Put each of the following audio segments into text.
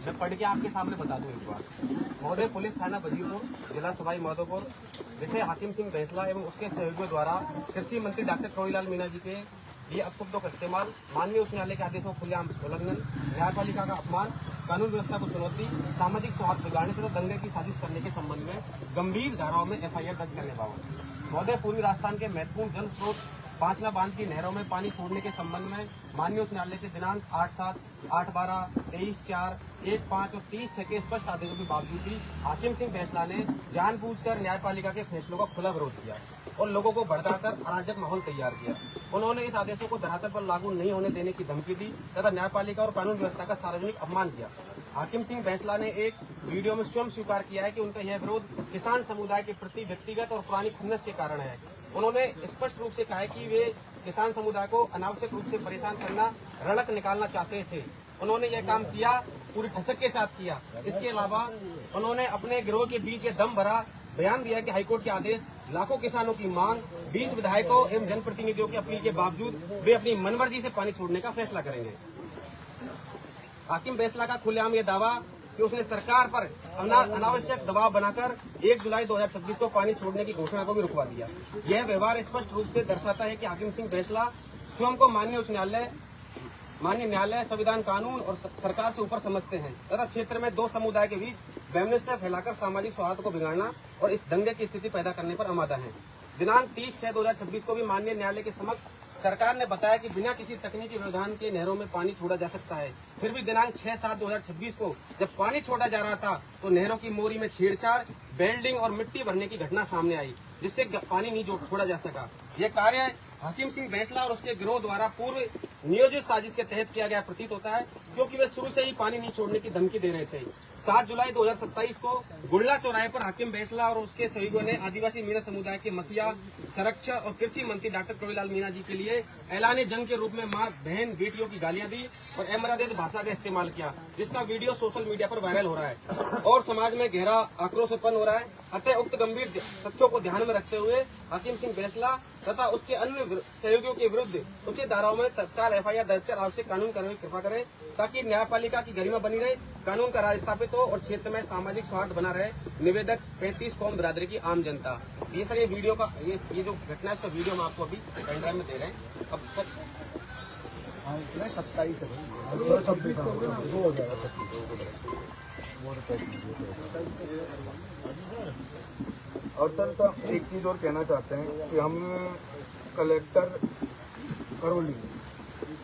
मैं पढ़ के आपके सामने बता दूं एक बार। महोदय, पुलिस थाना वजीरपुर, जिला सवाई माधोपुर, विषय हाकिम सिंह बैंसला एवं उसके सहयोगियों द्वारा कृषि मंत्री डॉक्टर करोड़ीलाल मीणा जी के लिए अपशब्दों का इस्तेमाल, माननीय उच्च न्यायालय के आदेशों खुलेआम उल्लंघन, न्यायपालिका का अपमान, कानून व्यवस्था को चुनौती, सामाजिक सौहार्द बिगाड़ने तथा दंगे की साजिश करने के संबंध में गंभीर धाराओं में FIR दर्ज करने बाबत महोदय, पूर्वी राजस्थान के महत्वपूर्ण जल स्रोत पांचला बांध की नहरों में पानी छोड़ने के संबंध में माननीय उच्च न्यायालय के दिनांक 8/7, 8/12, 23/4, 1/5 और 30/6 के स्पष्ट आदेशों के बावजूद भी हाकिम सिंह बैंसला ने जानबूझकर न्यायपालिका के फैसलों का खुला विरोध किया और लोगों को भड़काकर अराजक माहौल तैयार किया। उन्होंने इस आदेशों को धरातल पर लागू नहीं होने देने की धमकी दी तथा न्यायपालिका और कानून व्यवस्था का सार्वजनिक अपमान किया। हाकिम सिंह बैंसला ने एक वीडियो में स्वयं स्वीकार किया है कि उनका यह विरोध किसान समुदाय के प्रति व्यक्तिगत और पुरानी खुन्नस के कारण है। उन्होंने स्पष्ट रूप से कहा है कि वे किसान समुदाय को अनावश्यक रूप से परेशान करना, रड़क निकालना चाहते थे। उन्होंने यह काम किया, पूरी ठसक के साथ किया। इसके अलावा उन्होंने अपने गिरोह के बीच ये दम भरा बयान दिया कि हाईकोर्ट के आदेश, लाखों किसानों की मांग, 20 विधायकों एवं जनप्रतिनिधियों की अपील के बावजूद वे अपनी मनमर्जी से पानी छोड़ने का फैसला करेंगे। हाकिम बैंसला का खुलेआम ये दावा कि उसने सरकार पर अनावश्यक दबाव बनाकर 1 जुलाई 2026 को पानी छोड़ने की घोषणा को भी रुकवा दिया। यह व्यवहार स्पष्ट रूप से दर्शाता है कि हाकिम सिंह बैंसला स्वयं को माननीय न्यायालय, संविधान, कानून और सरकार से ऊपर समझते हैं तथा क्षेत्र में दो समुदाय के बीच वैमनस्य फैलाकर सामाजिक सौहार्द को बिगाड़ना और इस दंगे की स्थिति पैदा करने पर आमादा है। दिनांक 30/6/2026 को भी माननीय न्यायालय के समक्ष सरकार ने बताया कि बिना किसी तकनीकी व्यवधान के नहरों में पानी छोड़ा जा सकता है। फिर भी दिनांक 6/7/2026 को जब पानी छोड़ा जा रहा था तो नहरों की मोरी में छेड़छाड़, बेल्डिंग और मिट्टी भरने की घटना सामने आई, जिससे पानी नहीं छोड़ा जा सका। यह कार्य हाकिम सिंह बैंसला और उसके गिरोह द्वारा पूर्व नियोजित साजिश के तहत किया गया प्रतीत होता है, क्योंकि वे शुरू से ही पानी नहीं छोड़ने की धमकी दे रहे थे। 7 जुलाई 2027 को गुड़ला चौराहे पर हाकिम बैंसला और उसके सहयोगियों ने आदिवासी मीणा समुदाय के मसीहा, संरक्षक और कृषि मंत्री डॉक्टर करोड़ीलाल मीणा जी के लिए ऐलान जंग के रूप में मां, बहन, बेटियों की गालियां दी और अमर्यादित भाषा का इस्तेमाल किया, जिसका वीडियो सोशल मीडिया पर वायरल हो रहा है और समाज में गहरा आक्रोश उत्पन्न हो रहा है। अतः उक्त गंभीर तथ्यों को ध्यान में रखते हुए हाकिम सिंह बैंसला तथा उसके अन्य सहयोगियों के विरुद्ध उचित धाराओं में तत्काल FIR दर्ज कर आवश्यक कानून करने की कृपा करें, ताकि न्यायपालिका की गरिमा बनी रहे, कानून का राज स्थापित हो और क्षेत्र में सामाजिक सौहार्द बना रहे। निवेदक 35 कौम बिरादरी की आम जनता। ये सर, ये वीडियो का ये जो घटना है, इसका वीडियो हम आपको अभी पेनड्राइव में दे रहे हैं। अब तक 27 हो जाएगा। और सर एक चीज और कहना चाहते हैं कि हम कलेक्टर करौली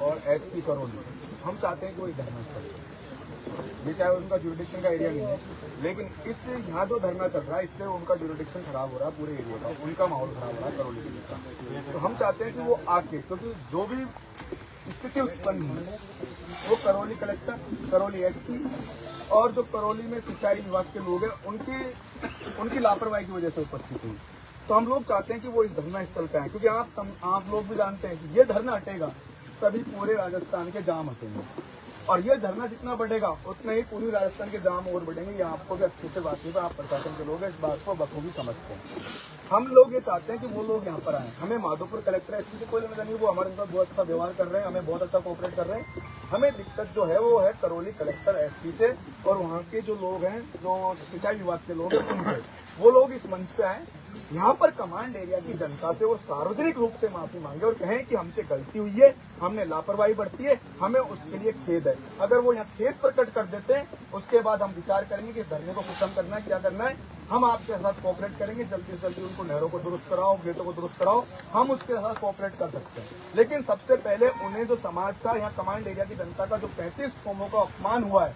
और SP करौली हम चाहते हैं कि वो धरना स्थल, ये चाहे उनका जुरिडिक्शन का एरिया नहीं है, लेकिन इससे यहाँ जो धरना चल रहा है इससे उनका जुरिडिक्शन खराब हो रहा है, पूरे एरिया का उनका माहौल खराब हो रहा है करौली जिले का। तो हम चाहते हैं कि वो आके, क्योंकि जो भी स्थिति उत्पन्न हुई वो करौली कलेक्टर, करौली SP और जो करौली में सिंचाई विभाग के लोग हैं उनकी लापरवाही की वजह से उपस्थित हुई। तो हम लोग चाहते हैं कि वो इस धरना स्थल पे आए, क्योंकि आप लोग भी जानते हैं कि ये धरना हटेगा तभी पूरे राजस्थान के जाम हटेंगे, और ये धरना जितना बढ़ेगा उतना ही पूरी राजस्थान के जाम और बढ़ेंगे। ये आपको भी अच्छे से बात है, आप प्रशासन के लोग इस बात को बखूबी समझते हैं। हम लोग ये चाहते हैं कि वो लोग यहाँ पर आए। हमें माधोपुर कलेक्टर SP से कोई लेना नहीं, वो हमारे साथ बहुत अच्छा व्यवहार कर रहे हैं, हमें बहुत अच्छा कोऑपरेट कर रहे हैं। हमें दिक्कत जो है वो है करौली कलेक्टर SP से और वहाँ के जो लोग हैं, जो सिंचाई विभाग के लोग हैं उनसे। वो लोग इस मंच पे आए, यहाँ पर कमांड एरिया की जनता से वो सार्वजनिक रूप से माफी मांगे और कहें कि हमसे गलती हुई है, हमने लापरवाही बरती है, हमें उसके लिए खेद है। अगर वो यहाँ खेद प्रकट कर देते हैं उसके बाद हम विचार करेंगे कि धरने को खत्म करना है, क्या करना है। हम आपके साथ कोऑपरेट करेंगे, जल्दी से जल्दी उनको नहरों को दुरुस्त कराओ, खेतों को दुरुस्त कराओ, हम उसके साथ कोऑपरेट कर सकते हैं। लेकिन सबसे पहले उन्हें जो समाज का, यहाँ कमांड एरिया की जनता का जो 35 कौमों का अपमान हुआ है,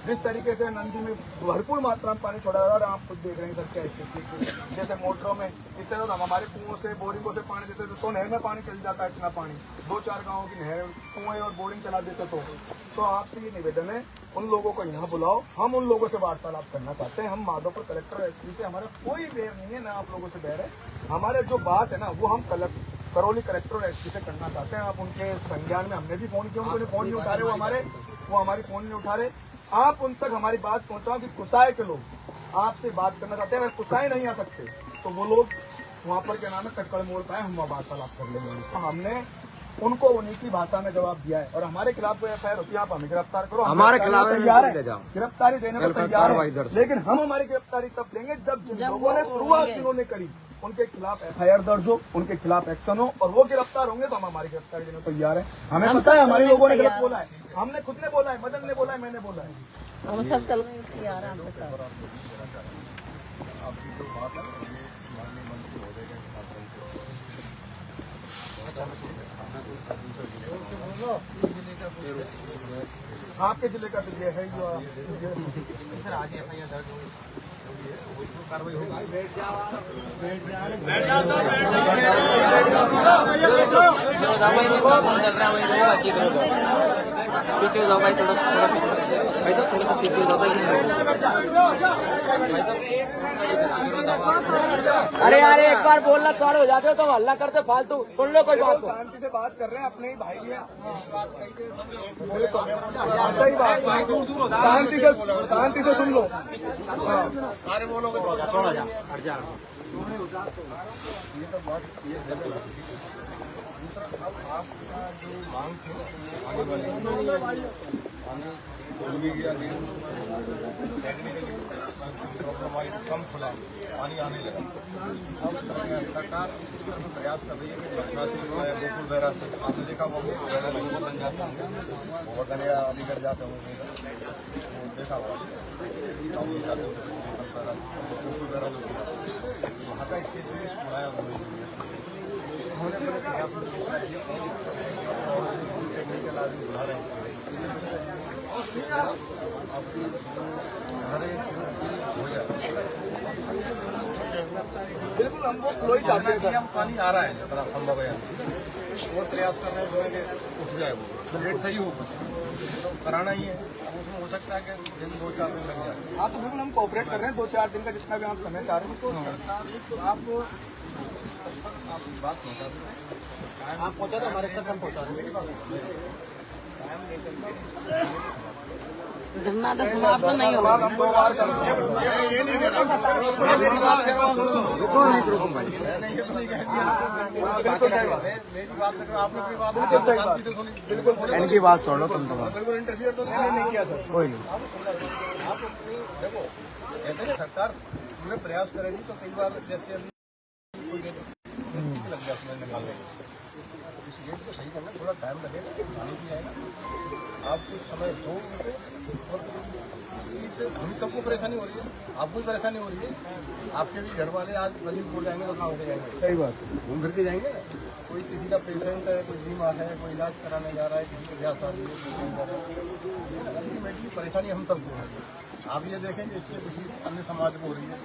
जिस तरीके से नंदी में भरपूर मात्रा में पानी छोड़ा जा रहा है, आप खुद देख रहे हैं सर क्या स्थिति। जैसे मोटरों में इससे तो हम हमारे कुओं से, बोरिंगों से पानी देते थे तो नहर में पानी चल जाता है, इतना पानी 2-4 गाँव की नहर, कुएं और बोरिंग चला देते तो आपसे ये निवेदन है, उन लोगों को यहाँ बुलाओ। हम उन लोगों से वार्तालाप करना चाहते हैं। हम माधोपुर कलेक्टर SP से हमारा कोई बैर नहीं है, ना आप लोगों से बैर है। हमारे जो बात है ना वो हम करौली कलेक्टर और SP से करना चाहते हैं। आप उनके संज्ञान में, हमने भी फोन किया, उन्होंने फोन नहीं उठा रहे, वो हमारी फोन नहीं उठा रहे। आप उन तक हमारी बात पहुंचाओ कि कुसाए के लोग आपसे बात करना चाहते हैं, अगर कुसाए नहीं आ सकते तो वो लोग वहाँ पर क्या नाम है कटकड़ मोड़ पाए, हम वार्तालाप कर लेंगे। हमने उनको उन्हीं की भाषा में जवाब दिया है। और हमारे खिलाफ कोई एफआईआर होती है, आप हमें गिरफ्तार करो, हम हमारे गिरफ्तारी खिलाफ को तैयार ले है, जाओ। गिरफ्तारी देने को तैयार कार्रवाई है। दर्ज। लेकिन हम हमारी गिरफ्तारी तब देंगे जब जिन लोगों ने शुरुआत जिन्होंने करी उनके खिलाफ एफआईआर दर्ज हो, उनके खिलाफ एक्शन हो और वो गिरफ्तार होंगे तो हम हमारी गिरफ्तारी देने को तैयार है। हमें पता है हमारे लोगों ने गलत बोला है, हमने खुद ने बोला है, मदन ने बोला है, मैंने बोला है। हम सब चलने को तैयार हैं आपके साथ। आपकी जो बात है ये माननीय मंत्री महोदय के माध्यम से आपके जिले का तो ये है जो सर आज एफआईआर दर्ज हुई, कार्रवाई होगी। पीछे जाओ भाई, थोड़ा थोड़ा भाई साहब, थोड़ा सा पीछे जाओ भाई। अरे यार एक बार बोलना चालू हो जाते हो तो हल्ला करते फालतू, सुन लो कोई बात। शांति से बात कर रहे हैं, अपने ही भाई हैं। सही बात, शांति से सुन लो। सारे बोलोगे तो छोड़ा जा हट जा। ये तो बात ये दूसरा अब आपका जो मांग थी आने वाली पूर्वी या टेक्निकली प्रॉब्लम आई, कम खुला, पानी आने लगा। अब सरकार इस स्तर पर प्रयास कर रही है कि मथुरा से गोकुल वगैरह से आपने देखा वो बन जाता है, वो करेगा अलीगढ़ जाते होंगे, वो देखा हुआ गोकुल वगैरह जो वहाँ का स्पेशलिस्ट बनाया उन्होंने बड़े प्रयास टेक्निकल आदमी बुला रहे हैं हो जाए। बिल्कुल हम वो फ्लो ही चाहते हैं। हम पानी आ रहा है जितना संभव है वो प्रयास कर रहे हैं कि उठ जाए, वो रेट सही हो तो कराना ही है। अब उसमें हो सकता है कि दिन 2-4 दिन लग जाए। हाँ तो बिल्कुल हम कोऑपरेट कर रहे हैं, 2-4 दिन का जितना भी आप समय चाह रहे हैं। तो सरकार आप बात पहुँचा दें, आप पहुंचा तो हमारे स्तर से हम पहुंचा रहे हैं। धरना तो समाप्त नहीं होगा। हम 2 बार ये नहीं कह रहा, मेरी बात कह रहा हूँ, नहीं ये तो नहीं कह दिया। बिल्कुल सही बात, मेरी बात कर रहा हूँ, आपने अपनी बात बिल्कुल सही बात, शांति से सुनी। बिल्कुल सही। इनकी बात सुन लो तुम तो। बिल्कुल इंटरफियर तो नहीं किया सर, कोई नहीं। आप देखो कहते हैं सरकार पूरे प्रयास करेगी तो कई बार जैसे अभी कोई लग गया उसमें निकालने में, इस गेट को सही करना थोड़ा टाइम लगेगा, पानी भी आएगा। आप कुछ समय दो उनको, और इस चीज़ से हम सबको परेशानी हो रही है, आपको भी परेशानी हो रही है। आपके भी घर वाले आज मजीद बोल जाएंगे तो कहाँ होके जाएंगे, सही बात है। घूम फिर के जाएंगे ना। कोई किसी का पेशेंट है, कोई बीमार है, कोई इलाज कराने जा रहा है, किसी को ब्याह शादी है, किसी को जा रहा है, अल्टीमेटली परेशानी हम सबको है। आप ये देखेंगे इससे किसी अन्य समाज को हो रही है।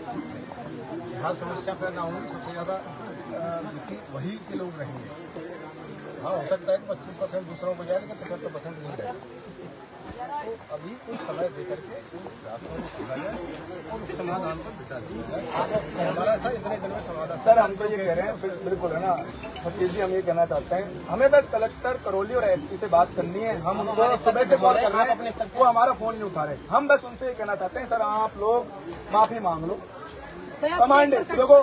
जहाँ समस्या पैदा होंगी सबसे ज़्यादा दुखी वही के लोग रहेंगे। हाँ हो सकता है कि 25% दूसरों को जाए लेकिन 75% नहीं जाए। तो अभी कुछ समय देकर के रास्तों को खोला जाए और उस समाधान पर विचार किया जाए। हमारा ऐसा इतने दिन में समाधान। सर हम तो ये कह रहे हैं, बिल्कुल है ना सतीश जी, हम ये कहना चाहते हैं हमें बस कलेक्टर करौली और एसपी से बात करनी है। हम उनको सुबह से कॉल कर रहे हैं, वो हमारा फोन नहीं उठा रहे। हम बस उनसे ये कहना चाहते हैं सर आप लोग माफी मांग लो। कमांड देखो,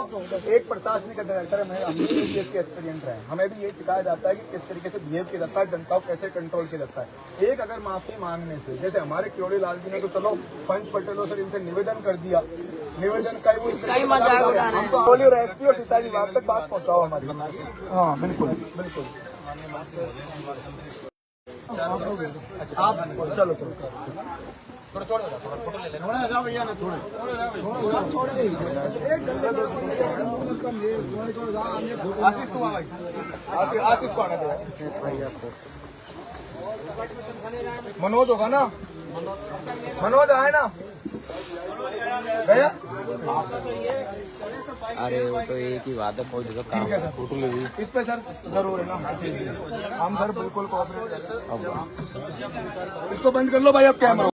एक प्रशासनिक अधिकारी हमें यूपीएससी एक्सपीरियंस है, हमें भी ये सिखाया जाता है कि किस तरीके से बिहेव किया जाता है, जनता को कैसे कंट्रोल किया जाता है। एक अगर माफी मांगने से, जैसे हमारे किरोड़ी लाल जी ने तो चलो पंच पटेलों से इनसे निवेदन कर दिया, निवेदन का हम तो करौली और एसपी और सिंचाई विभाग तक बात पहुंचाओ हमारी। हाँ बिल्कुल बिल्कुल, आप चलो थोड़ा छोड़ दो, थोड़ा फोटो ले लेना। भैया ना थोड़े आशीष को आशीष को आना चाहिए। मनोज होगा ना, मनोज आए ना गया। अरे वो तो एक ही बात है, कोई जगह काम ठीक है सर, इस पे सर जरूर है ना, हम सर बिल्कुल कोऑपरेट। इसको बंद कर लो भाई, अब कैमरा।